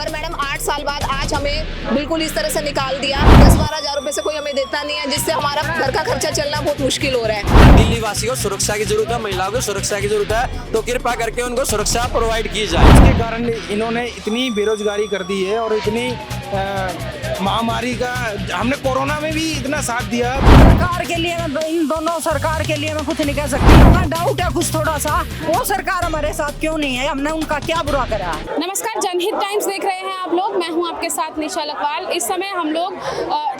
पर मैडम 8 साल बाद आज हमें बिल्कुल इस तरह से निकाल दिया। 10-12 हज़ार रुपए से कोई हमें देता नहीं है, जिससे हमारा घर का खर्चा चलना बहुत मुश्किल हो रहा है। दिल्ली वासी को सुरक्षा की जरूरत है, महिलाओं को सुरक्षा की जरूरत है, तो कृपा करके उनको सुरक्षा प्रोवाइड की जाए। इसके कारण इन्होंने इतनी बेरोजगारी कर दी है और इतनी महामारी का, हमने कोरोना में भी इतना साथ दिया। सरकार के लिए मैं इन दोनों सरकार के लिए मैं कुछ नहीं कह सकती। हमें डाउट है कुछ थोड़ा सा, वो सरकार हमारे साथ क्यों नहीं है, हमने उनका क्या बुरा करा। नमस्कार, जनहित टाइम्स देख रहे हैं आप लोग। मैं हूं आपके साथ निशा लखवाल। इस समय हम लोग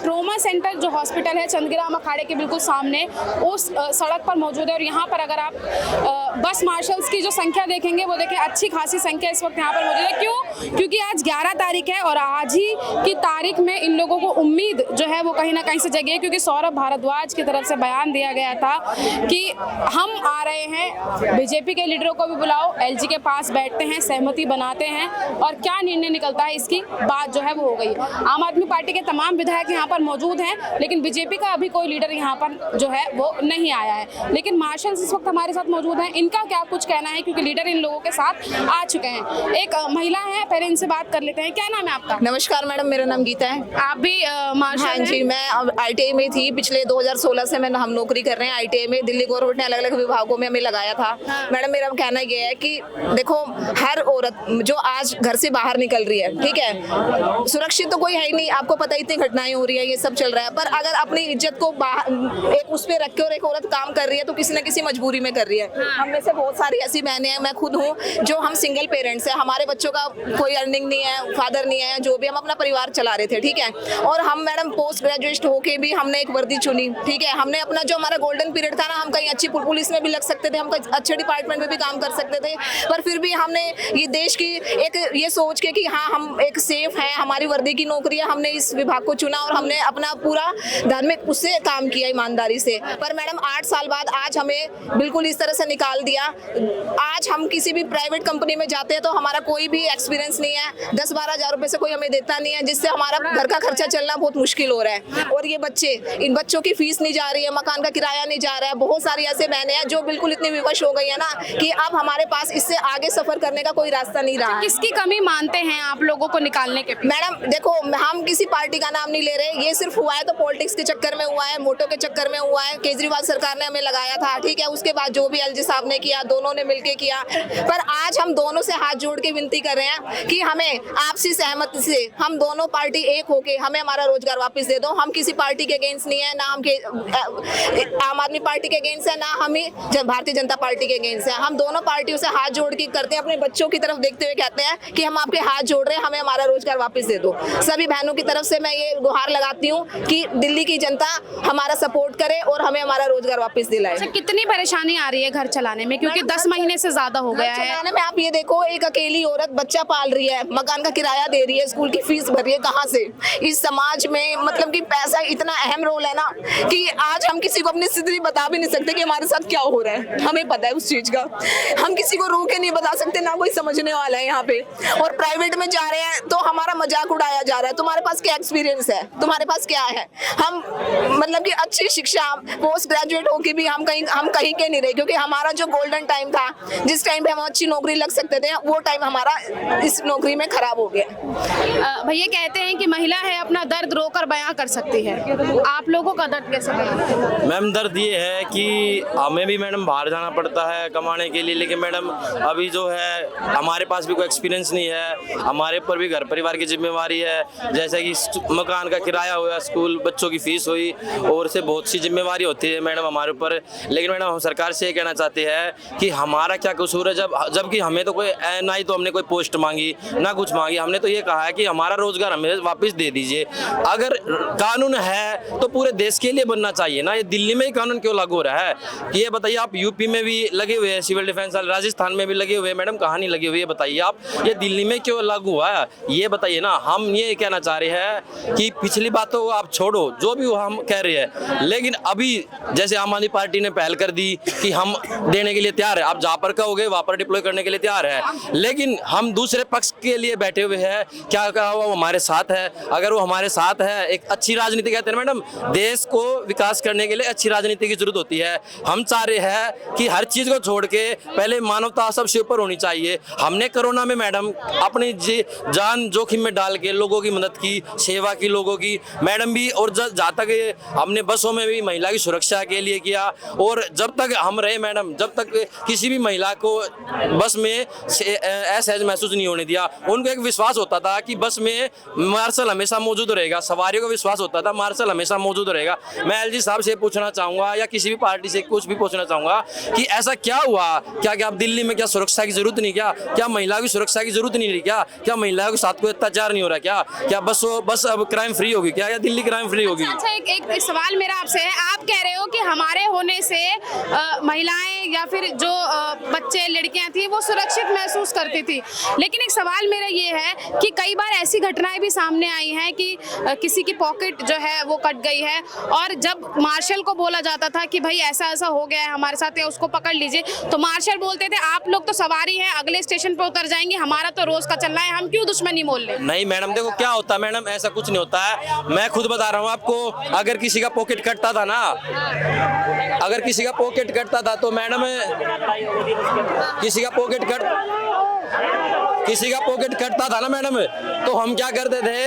ट्रोमा सेंटर जो हॉस्पिटल है चंदग्राम अखाड़े के बिल्कुल सामने उस सड़क पर मौजूद है। और यहाँ पर अगर आप बस मार्शल्स की जो संख्या देखेंगे वो देखें, अच्छी खासी संख्या इस वक्त यहाँ पर मौजूद है। क्यों? क्योंकि आज 11 तारीख है और आज ही की तारीख में इन लोगों को उम्मीद जो है वो कहीं ना कहीं से जगी है, क्योंकि सौरभ भारद्वाज की तरफ से बयान दिया गया था कि हम आ रहे हैं, बीजेपी के लीडरों को भी बुलाओ, एलजी के पास बैठते हैं, सहमति बनाते हैं और क्या निर्णय निकलता है इसकी बात जो है वो हो गई। आम आदमी पार्टी के तमाम विधायक यहाँ पर मौजूद हैं, लेकिन बीजेपी का अभी कोई लीडर यहाँ पर जो है वो नहीं आया है। लेकिन मार्शल्स इस वक्त हमारे साथ मौजूद हैं, इनका क्या कुछ कहना है, क्योंकि लीडर इन लोगों के साथ आ चुके हैं। एक महिला है, पहले इनसे बात कर लेते हैं। क्या नाम है आपका? नमस्कार मैडम, मेरा नाम गीता है। आप भी मार्शल हाँ जी, मैं ITI में थी। पिछले 2016 से हम नौकरी कर रहे हैं ITI में। दिल्ली गवर्नमेंट ने अलग अलग विभागों में हमें लगाया था। मैडम मेरा कहना ये है कि देखो, हर औरत जो आज घर से बाहर निकल रही है, ठीक है, सुरक्षित तो कोई है ही नहीं। आपको पता, इतनी घटनाएं हो रही है, ये सब चल रहा है। पर अगर अपनी इज्जत को बाहर एक उस पे रख के और एक औरत काम कर रही है तो किसी न किसी मजबूरी में कर रही है। हम में से बहुत सारी ऐसी बहनें हैं, मैं खुद हूँ, जो हम सिंगल पेरेंट्स हैं। हमारे बच्चों का कोई अर्निंग नहीं है, फादर नहीं है, जो भी हम अपना परिवार चला रहे थे, ठीक है। और हम मैडम पोस्ट ग्रेजुएट होके भी हमने एक वर्दी चुनी, ठीक है। हमने अपना जो हमारा गोल्डन पीरियड था ना, हम कहीं अच्छी पुलिस में भी लग सकते थे, हम कहीं अच्छे डिपार्टमेंट में भी काम कर सकते थे, पर फिर भी हमने ये देश की एक ये सोच के कि हाँ हम एक सेफ हैं, हमारी वर्दी की नौकरी है, हमने इस विभाग को चुना और हमने अपना पूरा धार्मिक उससे काम किया, ईमानदारी से। पर मैडम 8 साल बाद आज हमें बिल्कुल इस तरह से निकाल दिया। आज हम किसी भी प्राइवेट कंपनी में जाते हैं तो हमारा कोई भी एक्सपीरियंस नहीं है, 10-12 हज़ार रुपए से कोई हमें देता नहीं है, जिससे हमारा घर का खर्चा चलना बहुत मुश्किल हो रहा है। और ये बच्चे, इन बच्चों की फीस नहीं जा रही है, मकान का किराया नहीं जा रहा है। बहुत सारी ऐसे बहनें हैं जो बिल्कुल इतनी विवश हो गई है ना कि अब हमारे पास इससे आगे सफर करने का कोई रास्ता नहीं रहा है। किसकी कमी मानते हैं आप लोगों को निकालने के? मैडम देखो, हम किसी पार्टी का नाम नहीं ले रहे, ये सिर्फ हुआ है तो पॉलिटिक्स के चक्कर में हुआ है, वोटों के चक्कर में हुआ है। केजरीवाल सरकार ने हमें लगाया था, ठीक है, उसके बाद जो भी एलजी साहब ने किया, दोनों ने मिलकर किया। पर आज हम दोनों से हाथ जोड़ के विनती कर रहे हैं कि हमें आपसी सहमति से हम दोनों पार्टी एक होके हमें हमारा रोजगार वापस दे दो। हम किसी पार्टी के अगेंस्ट नहीं है, ना हम आम आदमी पार्टी के अगेंस्ट है, ना हम भारतीय जनता पार्टी के अगेंस्ट है। हम दोनों पार्टियों से हाथ जोड़ के करते हैं, अपने बच्चों की तरफ देखते हुए कहते हैं कि हम आपके हाथ जोड़ रहे हैं, हमें हमारा रोजगार वापस दे दो। सभी बहनों की तरफ से मैं ये गुहार लगाती हूँ कि दिल्ली की जनता हमारा सपोर्ट करे और हमें हमारा रोजगार वापस दिलाए। अच्छा, कितनी परेशानी आ रही है घर चलाने में, क्योंकि 10 महीने से ज्यादा हो गया है चलाने में? आप ये देखो, एक अकेली औरत बच्चा पाल रही है, मकान का किराया दे रही है, स्कूल की फीस भर रही है, कहाँ से? इस समाज में मतलब कि पैसा इतना अहम रोल है ना कि आज हम किसी को अपनी स्थिति बता भी नहीं सकते कि हमारे साथ क्या हो रहा है। हमें पता है उस चीज का, हम किसी को रो के नहीं बता सकते, ना कोई समझने वाला है यहाँ पे। और प्राइवेट में जा रहे हैं तो हमारा मजाक उड़ाया जा रहा है, तुम्हारे पास क्या एक्सपीरियंस है, तुम्हारे पास क्या है? हम मतलब कि अच्छी शिक्षा, पोस्ट ग्रेजुएट होके भी हम कहीं के नहीं रहे, क्योंकि हमारा जो गोल्डन टाइम था, जिस टाइम पे हम अच्छी नौकरी लग सकते थे, वो टाइम हमारा इस नौकरी में खराब हो गया। भैया कहते हैं कि महिला है अपना दर्द रोकर बयां कर सकती है, आप लोगों का दर्द कैसे बयां? मैम दर्द ये है कि हमें भी मैडम बाहर जाना पड़ता है कमाने के लिए, लेकिन मैडम अभी जो है हमारे पास भी कोई एक्सपीरियंस नहीं है, हमारे ऊपर भी घर परिवार की जिम्मेवारी है, जैसे कि मकान का किराया हुआ, स्कूल बच्चों की फीस हुई, और से बहुत सी जिम्मेवारी होती है मैडम हमारे ऊपर। लेकिन मैडम हम सरकार से ये कहना चाहते हैं कि हमारा क्या कसूर है, जबकि हमें तो कोई ना ही तो हमने कोई पोस्ट मांगी ना कुछ मांगी, हमने तो ये कहा है कि हमारा रोजगार हमें वापस दे दीजिए। अगर कानून है तो पूरे देश के लिए बनना चाहिए ना, ये दिल्ली में ही कानून क्यों लागू हो रहा है? ये बताइए, आप यूपी में भी लगे हुए हैं सिविल डिफेंस, राजस्थान में भी लगे हुए हैं, मैडम कहाँ नहीं लगे हुए ये बताइए आप, ये दिल्ली में क्यों लागू हुआ है ये बताइए ना। हम ये कहना चाह रहे हैं कि पिछली बातों को आप छोड़ो, जो भी हम कह रहे हैं, लेकिन अभी जैसे आम आदमी पार्टी ने पहल कर दी कि हम देने के लिए तैयार है, आप जहाँ पर कहोगे वहाँ पर डिप्लॉय करने के लिए तैयार है, लेकिन हम दूसरे पक्ष के लिए बैठे हुए हैं, क्या वो हमारे साथ है? अगर वो हमारे साथ है, एक अच्छी राजनीति कहते हैं मैडम, देश को विकास करने के लिए अच्छी राजनीति की जरूरत होती है। हम चाह रहे हैं कि हर चीज को छोड़ के पहले मानवता सबसे ऊपर होनी चाहिए। हमने कोरोना में मैडम अपनी जान जोखिम में डाल के लोगों की मदद की, सेवा की लोगों की मैडम भी, और जहाँ तक हमने बसों में भी महिला की सुरक्षा के लिए किया। और जब तक हम रहे मैडम, जब तक किसी भी महिला को बस में असहज महसूस नहीं होने दिया। उनको एक विश्वास होता था कि बस में मार्शल हमेशा मौजूद रहेगा, सवारियों को विश्वास होता था मार्शल हमेशा मौजूद रहेगा। मैं एलजी साहब से पूछना चाहूंगा या किसी भी पार्टी से कुछ भी पूछना चाहूंगा कि ऐसा क्या हुआ, क्या क्या दिल्ली में क्या सुरक्षा की जरूरत नहीं, क्या महिलाओं की सुरक्षा की जरूरत नहीं रही, क्या महिलाओं के साथ कोई अत्याचार नहीं हो रहा, क्या बस अब क्राइम फ्री होगी, क्या दिल्ली क्राइम फ्री होगी? अच्छा, एक सवाल मेरा आपसे है, आप कह रहे हो कि हमारे होने से महिलाएं या फिर जो बच्चे लड़कियां थी वो सुरक्षित महसूस करती थी, लेकिन एक सवाल मेरा ये है कि कई बार ऐसी घटनाएं भी सामने आई हैं कि किसी की पॉकेट जो है वो कट गई है, और जब मार्शल को बोला जाता था कि भाई ऐसा ऐसा हो गया है हमारे साथ या उसको पकड़ लीजिए, तो मार्शल बोलते थे आप लोग तो सवारी हैं, अगले स्टेशन पे उतर जाएंगे, हमारा तो रोज का चलना है, हम क्यों दुश्मनी मोल लें? नहीं मैडम, देखो क्या होता है मैडम, ऐसा कुछ नहीं होता है। मैं खुद बता रहा हूँ आपको, अगर किसी का पॉकेट कटता था ना, अगर किसी का पॉकेट कटता था तो मैडम किसी का पॉकेट कटता था ना मैडम, तो हम क्या करते थे,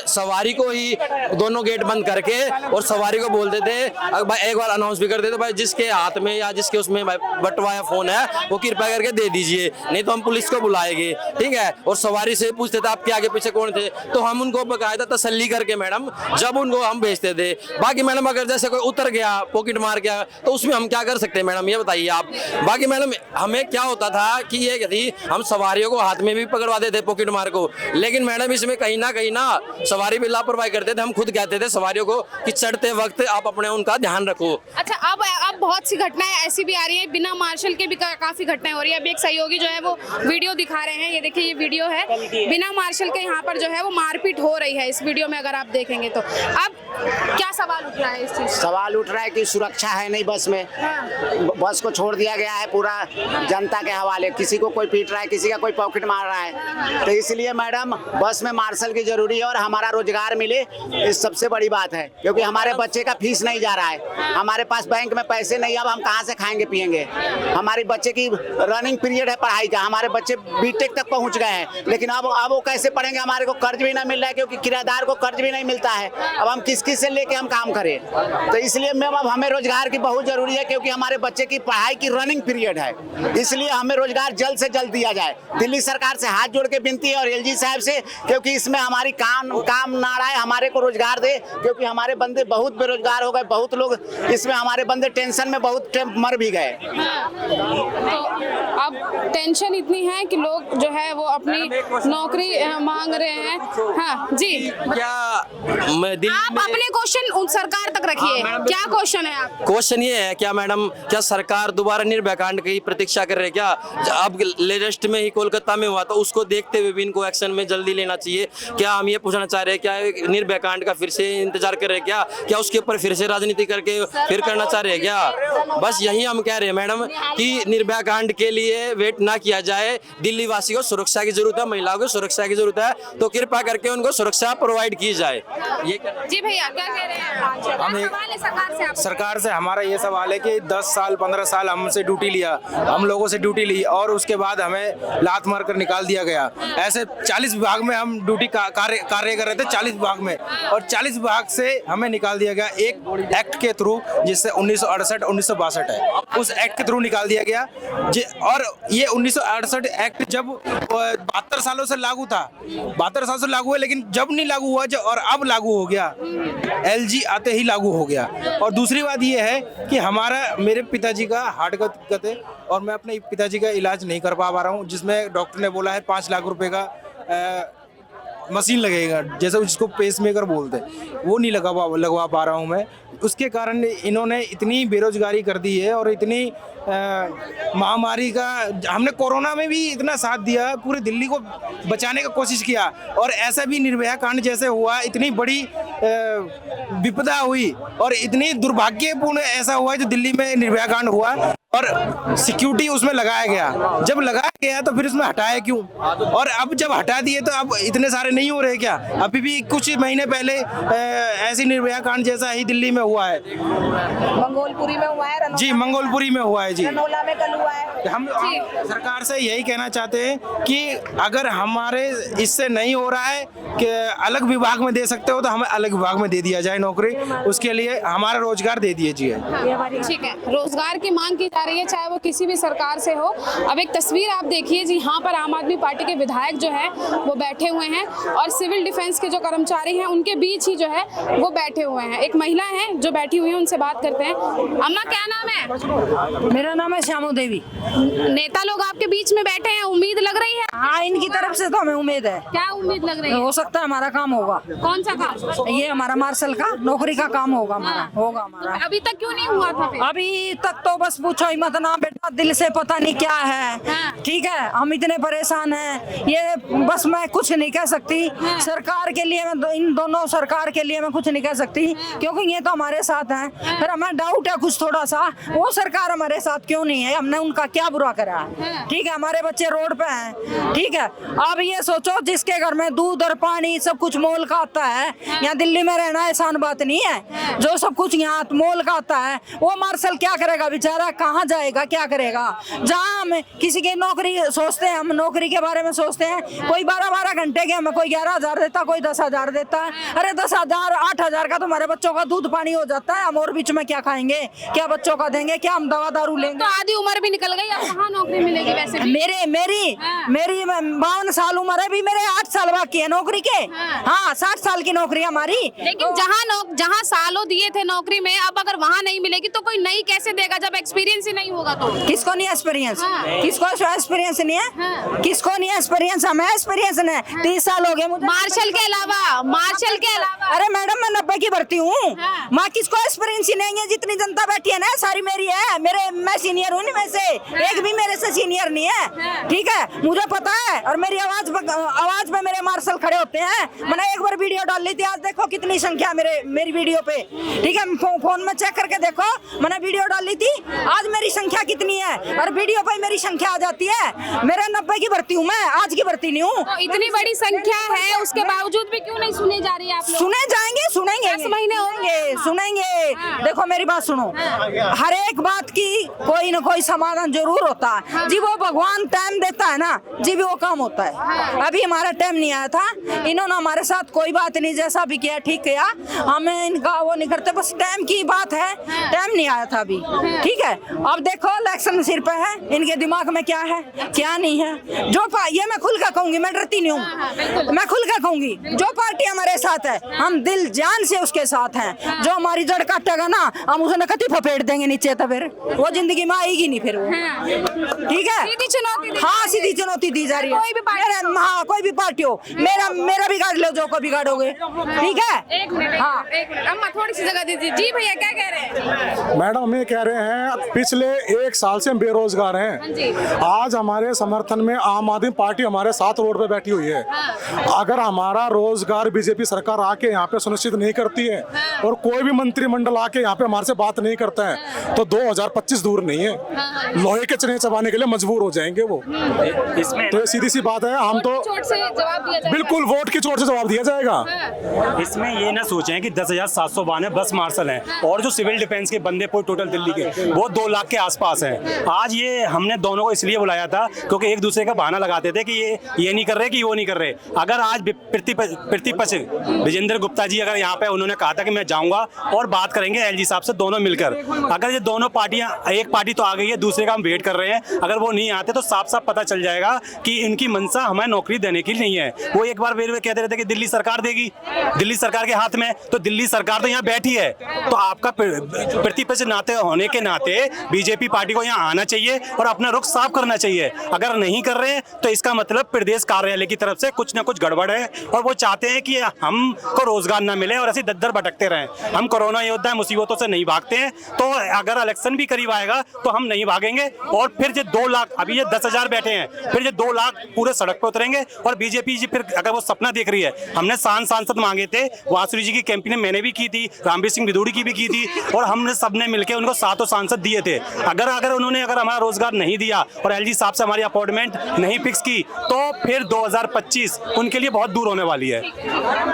सवारी को ही दोनों गेट बंद करके और सवारी को बोलते थे, भाई एक बार अनाउंस भी कर देते, भाई जिसके हाथ में या जिसके उसमें बटवा या फोन है वो कृपया करके दे दीजिए, नहीं तो हम पुलिस को बुलाएंगे, ठीक है। और सवारी से पूछते थे आपके आगे पीछे कौन थे, तो हम उनको बकायदा तसल्ली करके मैडम जब उनको हम भेजते थे। बाकी मैडम अगर जैसे कोई उतर गया, पॉकेट मार गया, तो उसमें हम क्या कर सकते हैं मैडम, ये बताइए आप। बाकी मैडम हमें क्या होता था कि ये थी, हम सवारियों को हाथ में भी पकड़वा देते पॉकेट मार को, लेकिन मैडम इसमें कहीं ना सवारी भी लापरवाही करते थे। हम खुद कहते थे सवारियों को कि चढ़ते वक्त आप अपने उनका ध्यान रखो। अच्छा, अब बहुत सी घटनाएं ऐसी भी आ रही है, बिना मार्शल के भी काफी घटनाएं हो रही है। अभी एक सहयोगी जो है वो वीडियो दिखा रहे हैं, ये देखिए ये वीडियो है, बिना मार्शल के यहाँ पर जो है वो मारपीट हो रही है इस वीडियो में, अगर आप देखेंगे तो। अब क्या सवाल उठ रहा है इस चीज? सवाल उठ रहा है कि सुरक्षा है नहीं बस में, बस को छोड़ दिया गया है पूरा जनता के हवाले, किसी को कोई पीट रहा है, किसी का कोई पॉकेट मार रहा है, तो इसलिए मैडम बस में मार्शल की जरूरी है और हमारा रोजगार मिले, इस सबसे बड़ी बात है, क्योंकि हमारे बच्चे का फीस नहीं जा रहा है, हमारे पास बैंक में पैसे नहीं, अब हम कहाँ से खाएंगे पिएंगे। हमारे बच्चे की रनिंग पीरियड है पढ़ाई का, हमारे बच्चे बीटेक तक पहुँच गए हैं, लेकिन अब वो कैसे पढ़ेंगे, हमारे को कर्ज भी ना मिल रहा है, क्योंकि किराएदार को कर्ज भी नहीं मिलता है, अब हम किस से लेके हम काम करें। तो इसलिए मैम अब हमें रोजगार की बहुत जरूरी है, क्योंकि हमारे बच्चे की पढ़ाई की रनिंग पीरियड है, इसलिए हमें रोजगार जल्द से जल्द दिया जाए। दिल्ली सरकार से हाथ जोड़ के विनती है और एलजी साहब से, क्योंकि इसमें हमारी काम ना रहा है, हमारे को रोजगार दे, क्योंकि हमारे बंदे बहुत बेरोजगार हो गए, बहुत लोग इसमें हमारे बंदे टेंशन में बहुत मर भी गए। तो अब टेंशन इतनी है कि लोग जो है वो अपनी नौकरी मांग रहे हैं। हाँ जी, क्या मैं दिल्ली आप अपने क्वेश्चन उन सरकार तक रखिए, क्या क्वेश्चन है आप? क्वेश्चन ये है क्या मैडम, क्या सरकार दोबारा निर्भया कांड की प्रतीक्षा कर रहे हैं क्या? अब लेटेस्ट में ही कोलकाता में हुआ, तो उसको देखते हुए भी इनको एक्शन में जल्दी लेना चाहिए। क्या हम ये पूछना चाह रहे हैं, क्या निर्भया कांड का फिर से इंतजार कर रहे हैं क्या उसके ऊपर फिर से राजनीति करके फिर करना चाह रहे हैं क्या? बस यही हम कह रहे हैं मैडम कि निर्भया कांड के लिए वेट ना किया जाए, दिल्ली वासी को सुरक्षा की जरूरत है, महिलाओं को सुरक्षा की जरूरत है, तो कृपया करके उनको सुरक्षा प्रोवाइड की जाए। ये जी भैया क्या कह रहे हैं? हम एक- सवाल है सरकार से, आप सरकार से हमारा ये सवाल है कि 10 साल 15 साल हमसे ड्यूटी लिया, हम लोगों से ड्यूटी ली और उसके बाद हमें लात मार कर निकाल दिया गया। ऐसे 40 विभाग में हम ड्यूटी कार्य कर रहे थे, 40 विभाग में, और 40 विभाग से हमें निकाल दिया गया एक एक्ट के थ्रू, जिससे 1968 1962 है, उस एक्ट के थ्रू निकाल दिया गया। और ये 1968 एक्ट जब 72 सालों से लागू था, 72 साल से लागू है, लेकिन जब नहीं लागू हुआ और अब लागू हो गया, एलजी आते ही लागू हो गया। और दूसरी बात ये है कि मेरे पिताजी का हार्ट का दिक्कत है और मैं अपने पिताजी का इलाज नहीं कर पा रहा हूँ, जिसमें डॉक्टर ने बोला है 5 लाख रुपए का मशीन लगेगा, जैसे जिसको पेसमेकर बोलते हैं, वो नहीं लगवा पा रहा हूँ मैं। उसके कारण इन्होंने इतनी बेरोजगारी कर दी है और इतनी महामारी का, हमने कोरोना में भी इतना साथ दिया, पूरे दिल्ली को बचाने का कोशिश किया, और ऐसा भी निर्भया कांड जैसे हुआ, इतनी बड़ी विपदा हुई और इतनी दुर्भाग्यपूर्ण ऐसा हुआ जो दिल्ली में निर्भया कांड हुआ और सिक्योरिटी उसमें लगाया गया। जब लगाया गया तो फिर उसमें हटाया क्यों? और अब जब हटा दिए तो अब इतने सारे नहीं हो रहे क्या? अभी भी कुछ महीने पहले ऐसी निर्भया कांड जैसा ही दिल्ली में हुआ है मंगोलपुरी में हुआ है, जी, मंगोलपुरी में हुआ है जी। रनौला में कल हुआ है। हम सरकार से यही कहना चाहते हैं कि अगर हमारे इससे नहीं हो रहा है कि अलग विभाग में दे सकते हो तो हमें अलग विभाग में दे दिया जाए नौकरी, उसके लिए हमारा रोजगार दे दीजिए। ठीक है, रोजगार की मांग की जा रही है, चाहे वो किसी भी सरकार से हो। अब एक तस्वीर आप देखिए जी, यहाँ पर आम आदमी पार्टी के विधायक जो है वो बैठे हुए हैं और सिविल डिफेंस के जो कर्मचारी हैं उनके बीच ही जो है वो बैठे हुए हैं। एक महिला है जो बैठी हुई है, उनसे बात करते हैं। अम्मा, क्या नाम है? मेरा नाम है श्यामू देवी। नेता लोग आपके बीच में बैठे हैं, उम्मीद लग रही है? हाँ, इनकी तरफ से तो हमें उम्मीद है। क्या उम्मीद लग रही है? हो सकता है हमारा काम होगा। कौन सा काम? ये हमारा मार्शल का नौकरी का काम होगा हमारा, होगा हमारा। अभी तक क्यों नहीं हुआ था फिर? अभी तक तो बस पूछो ही मत ना बेटा, दिल से पता नहीं क्या है। हाँ। ठीक है, हम इतने परेशान हैं, ये बस मैं कुछ नहीं कह सकती। सरकार के लिए मैं इन दोनों सरकार के लिए मैं कुछ नहीं कह सकती, क्योंकि ये तो हमारे साथ हैं। फिर हमें डाउट है कुछ थोड़ा सा, वो सरकार हमारे साथ क्यों नहीं है? हमने उनका क्या बुरा करा? ठीक है, हमारे बच्चे रोड पे हैं। ठीक है, अब ये सोचो जिसके घर में दूध और पानी सब कुछ मोल का आता है, यहाँ दिल्ली में रहना आसान बात नहीं है। जो सब कुछ यहाँ मोल का आता है, वो मार्शल क्या करेगा बेचारा? कहाँ जाएगा, क्या करेगा? जहाँ हम किसी की नौकरी सोचते हैं, हम नौकरी के बारे में सोचते हैं, कोई 12-12 घंटे के हमें कोई 11,000 देता, कोई 10,000 देता है। अरे 10,000 8,000 का तो हमारे बच्चों का दूध पानी हो जाता है। हम और बीच में क्या खाएंगे, क्या बच्चों का देंगे, क्या हम दवा दारू लेंगे? तो आधी उम्र भी निकल गई, अब कहाँ नौकरी मिलेगी? वैसे भी मेरी 52 साल उम्र है, भी मेरे 8 साल बाकी है नौकरी के। हाँ, 60 साल की नौकरी है हमारी। लेकिन जहाँ सालों दिए थे नौकरी में, अब अगर वहाँ नहीं मिलेगी तो कोई नई कैसे देगा जब एक्सपीरियंस ही नहीं होगा? तो किसको नहीं एक्सपीरियंस? किसको एक्सपीरियंस नहीं है? किसको नहीं एक्सपीरियंस? हमें एक्सपीरियंस है, 30 साल हो गए मुझे। मार्शल के अलावा अरे मैडम, मैं 90 की भर्ती हूँ। माँ, किसको एक्सपीरियंस ही नहीं है? जितनी जनता बैठी है ना, सारी मेरी है। मैं सीनियर हूँ में से, एक भी मेरे से सीनियर नहीं है। ठीक है, मुझे पता है। और मेरी आवाज पे मेरे मार्शल खड़े होते हैं। मैंने एक बार वीडियो डाल ली थी, आज देखो कितनी संख्या मेरी वीडियो पे। ठीक है, फोन में चेक करके देखो, मैंने वीडियो डाल ली थी, आज मेरी संख्या कितनी है। और वीडियो पे मेरी संख्या आ जाती है। मेरे 90 की भर्ती हूँ, मैं आज की भर्ती नहीं हूँ। तो इतनी बड़ी संख्या है, उसके बावजूद भी क्यों नहीं सुनी जा रही है आप लोग? सुने जाएंगे, सुनेंगे, 10 महीने होंगे, सुनेंगे। देखो मेरी बात सुनो, हर एक बात की कोई न कोई समाधान जरूर होता है जी। वो भगवान टाइम देता है ना जी, भी वो काम होता है। अभी हमारा टाइम नहीं आया था, इन्होंने हमारे साथ कोई बात नहीं, जैसा भी किया ठीक किया, हमें इनका वो नहीं करते, बस टाइम की बात है। टाइम नहीं आया था अभी। ठीक है, अब देखो इलेक्शन सिर पे है, इनके दिमाग में क्या है क्या नहीं है। ये मैं खुल कर कहूंगी, मैं डरती नहीं हूँ, मैं खुल कर कहूंगी। जो पार्टी हमारे साथ है, हम दिल जान से उसके साथ हैं। जो हमारी जड़ काटेगा ना, हम उसे नकती फपेट देंगे नीचे, तो फिर वो जिंदगी में आएगी नहीं फिर वो। ठीक है, सीधी चुनौती। हाँ, सीधी चुनौती दी जा रही है। कोई भी पार्टी हो। हाँ, कोई भी पार्टी हो, मेरा बिगाड़ लो जो को बिगाड़ोगे। ठीक है, एक मिनट, हाँ। एक मिनट, अम्मा थोड़ी सी जगह दीजिए। जी भैया, क्या कह रहे हैं? मैडम, हम ये कह रहे हैं, पिछले 1 साल से हम बेरोजगार हैं। आज हमारे समर्थन में आम आदमी पार्टी हमारे साथ रोड पे बैठी हुई है। अगर हमारा रोजगार बीजेपी सरकार आके यहाँ पे सुनिश्चित नहीं करती है और कोई भी मंत्रिमंडल आके यहाँ पे हमारे से बात नहीं करता है, तो 2025 दूर नहीं है। लोहे के चने चबाने के लिए मजबूर हो जाएंगे वो। तो ये सीधी सी बात है, हम तो चोट से जवाब दिया जाएगा। बिल्कुल वोट की चोट से जवाब दिया जाएगा। इसमें ये ना सोचें कि 10,792 बस मार्शल हैं और जो सिविल डिफेंस के बंदे पूरे टोटल दिल्ली के वो 2 लाख के आसपास हैं। आज ये हमने दोनों को इसलिए बुलाया था क्योंकि एक दूसरे का बहाना लगाते थे कि ये नहीं कर रहे कि वो नहीं कर रहे। अगर आज प्रतिपक्ष विजेंद्र गुप्ता जी अगर यहाँ पे उन्होंने कहा था कि मैं जाऊंगा और बात करेंगे एलजी साहब से दोनों मिलकर, अगर ये दोनों पार्टियां, एक पार्टी तो आ गई है, दूसरे का हम वेट कर रहे हैं, अगर वो नहीं आते तो साफ साफ पता चल जाएगा कि इनकी मंशा हमें नौकरी देने की नहीं है। वो एक बार वे कहते रहते कि दिल्ली सरकार देगी, दिल्ली सरकार के हाथ में, तो दिल्ली सरकार तो यहाँ बैठी है। तो आपका प्रतिपक्ष नाते होने के नाते बीजेपी पार्टी को यहाँ आना चाहिए और अपना रुख साफ करना चाहिए। अगर नहीं कर रहे हैं तो इसका मतलब प्रदेश कार्यालय की तरफ से कुछ ना कुछ गड़बड़ है और वो चाहते हैं कि हमको रोजगार ना मिले और ऐसे दर भटकते रहें। हम कोरोना योद्धा, मुसीबतों से नहीं भागते हैं, तो अगर इलेक्शन भी करीब आएगा तो हम नहीं भागेंगे। और फिर जो 2 लाख, अभी ये 10,000 बैठे हैं, फिर ये 2 लाख पूरे सड़क पर उतरेंगे। और बीजेपी जी फिर अगर वो सपना देख रही है, हमने सांसद मांगे थे, वासुरी जी की कैंपेन मैंने भी की थी, रामवीर सिंह विदुड़ी की भी की थी, और हमने सबने मिलकर उनको 7 सांसद दिए थे। अगर उन्होंने हमारा रोजगार नहीं दिया और एलजी साहब हिसाब से हमारी अपॉइंटमेंट नहीं फिक्स की तो फिर 2025 उनके लिए बहुत दूर होने वाली है।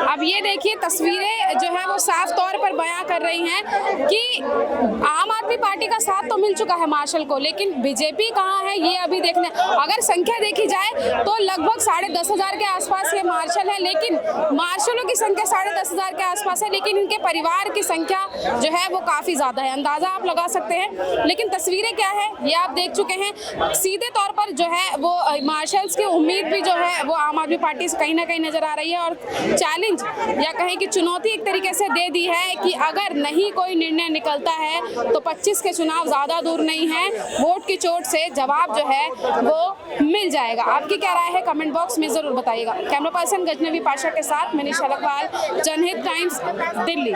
अब ये देखिए तस्वीरें जो है वो साफ तौर पर बयां कर रही हैं कि आम आदमी पार्टी का साथ तो मिल चुका है मार्शल को, लेकिन बीजेपी कहाँ है ये अभी देखना। अगर संख्या देखी जाए तो लगभग 10,500 के आसपास ये मार्शल है, लेकिन मार्शलों की संख्या 10,500 के आसपास है, लेकिन इनके परिवार की संख्या जो है वो काफी ज्यादा है। अंदाजा आप लगा सकते हैं। लेकिन तस्वीरें क्या है ये आप देख चुके हैं। सीधे तौर पर जो है वो मार्शल्स की उम्मीद भी जो है वो आम आदमी पार्टी से कहीं ना कहीं नजर आ रही है, और चैलेंज या कहें कि चुनौती एक तरीके से दे दी है कि अगर नहीं कोई निर्णय निकलता है तो 25 के चुनाव ज्यादा दूर नहीं है, वोट की चोट से जवाब जो है वो मिल जाएगा। आपकी क्या राय है कमेंट बॉक्स में जरूर बताइएगा। कैमरा पर्सन गजनवी पाशा के साथ मैं निशा लखवाल, जनहित टाइम्स, दिल्ली।